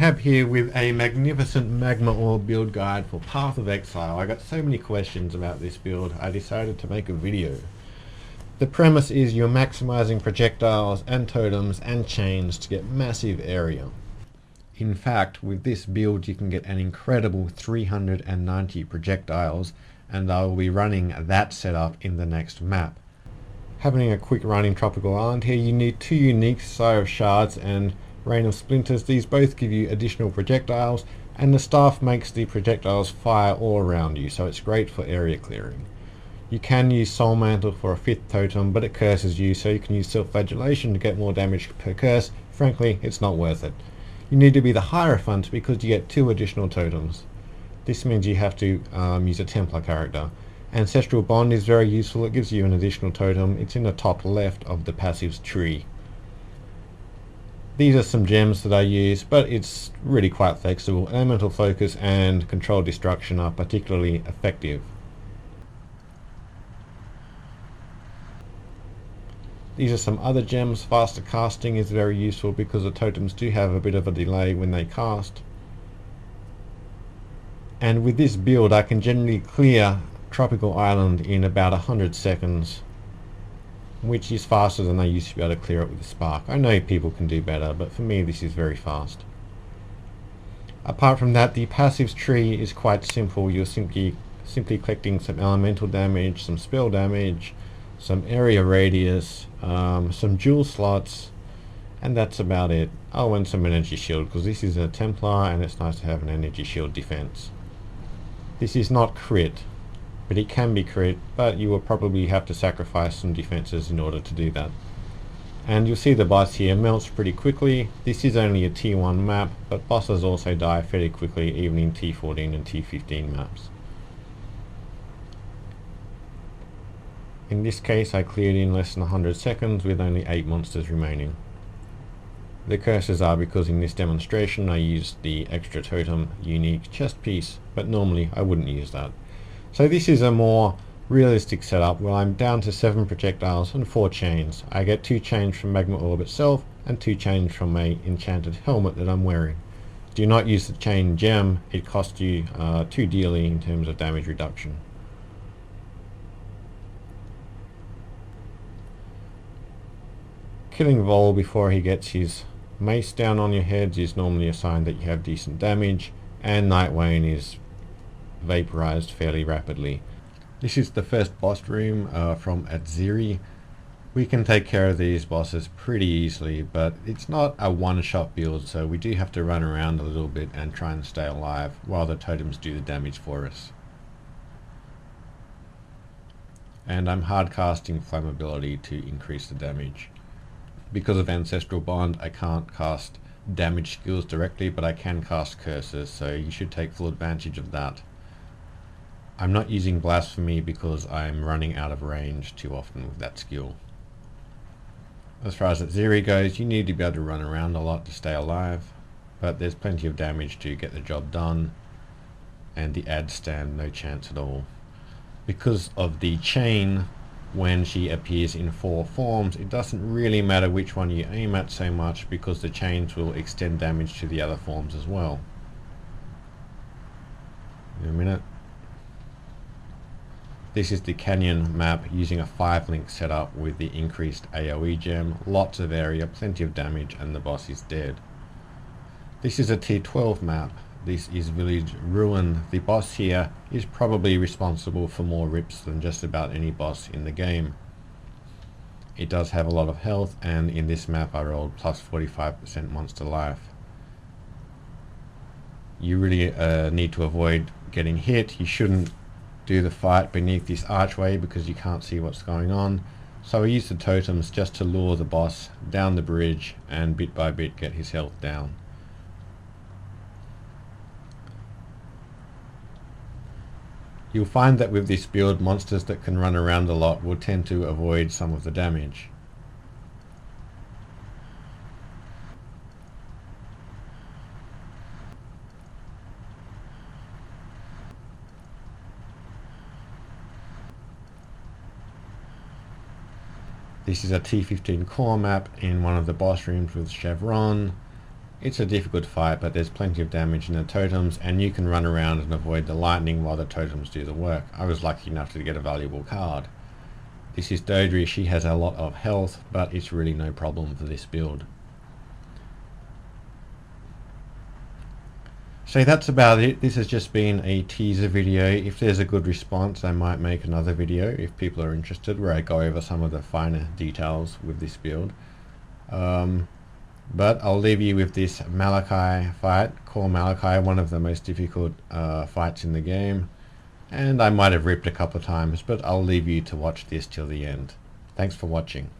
Have here with a magnificent Magma Orb build guide for Path of Exile. I got so many questions about this build, I decided to make a video. The premise is you're maximizing projectiles and totems and chains to get massive area. In fact, with this build you can get an incredible 390 projectiles, and I will be running that setup in the next map. Having a quick run in Tropical Island here, you need two unique Sigh of Shards and Rain of Splinters. These both give you additional projectiles, and the staff makes the projectiles fire all around you, so it's great for area clearing. You can use Soul Mantle for a 5th totem, but it curses you, so you can use Self-Flagellation to get more damage per curse. Frankly, it's not worth it. You need to be the Hierophant because you get 2 additional totems. This means you have to use a Templar character. Ancestral Bond is very useful, it gives you an additional totem. It's in the top left of the passives tree. These are some gems that I use, but it's really quite flexible. Elemental Focus and Controlled Destruction are particularly effective. These are some other gems. Faster casting is very useful because the totems do have a bit of a delay when they cast. And with this build I can generally clear Tropical Island in about 100 seconds. Which is faster than I used to be able to clear it with a spark. I know people can do better, but for me this is very fast. Apart from that, the passives tree is quite simple. You're simply collecting some elemental damage, some spell damage, some area radius, some jewel slots, and that's about it. Oh, and some energy shield, because this is a Templar and it's nice to have an energy shield defense. This is not crit, but it can be crit, but you will probably have to sacrifice some defenses in order to do that. And you'll see the boss here melts pretty quickly. This is only a T1 map, but bosses also die fairly quickly even in T14 and T15 maps. In this case I cleared in less than 100 seconds with only 8 monsters remaining. The curses are because in this demonstration I used the extra totem unique chest piece, but normally I wouldn't use that. So this is a more realistic setup where I'm down to 7 projectiles and 4 chains. I get 2 chains from Magma Orb itself and 2 chains from a enchanted helmet that I'm wearing. Do not use the chain gem, it costs you too dearly in terms of damage reduction. Killing Vol before he gets his mace down on your heads is normally a sign that you have decent damage, and Nightwane is vaporized fairly rapidly. This is the first boss room from Atziri. We can take care of these bosses pretty easily, but it's not a one-shot build, so we do have to run around a little bit and try and stay alive while the totems do the damage for us. And I'm hard casting Flammability to increase the damage. Because of Ancestral Bond I can't cast damage skills directly, but I can cast curses, so you should take full advantage of that. I'm not using Blasphemy because I'm running out of range too often with that skill. As far as Atziri goes, you need to be able to run around a lot to stay alive, but there's plenty of damage to get the job done, and the ads stand no chance at all. Because of the chain, when she appears in 4 forms, it doesn't really matter which one you aim at so much because the chains will extend damage to the other forms as well. In a minute. This is the Canyon map using a 5-link setup with the increased AoE gem, lots of area, plenty of damage, and the boss is dead. This is a T12 map. This is Village Ruin. The boss here is probably responsible for more rips than just about any boss in the game. It does have a lot of health, and in this map I rolled plus 45% monster life. You really need to avoid getting hit. You shouldn't do the fight beneath this archway because you can't see what's going on. So I use the totems just to lure the boss down the bridge and bit by bit get his health down. You'll find that with this build, monsters that can run around a lot will tend to avoid some of the damage. This is a Ti5 Core map in one of the boss rooms with Chevron. It's a difficult fight, but there's plenty of damage in the totems, and you can run around and avoid the lightning while the totems do the work. I was lucky enough to get a valuable card. This is Dodri. She has a lot of health, but it's really no problem for this build. So that's about it. This has just been a teaser video. If there's a good response, I might make another video if people are interested, where I go over some of the finer details with this build. But I'll leave you with this Malachai fight. Core Malachai, one of the most difficult fights in the game. And I might have ripped a couple of times, but I'll leave you to watch this till the end. Thanks for watching.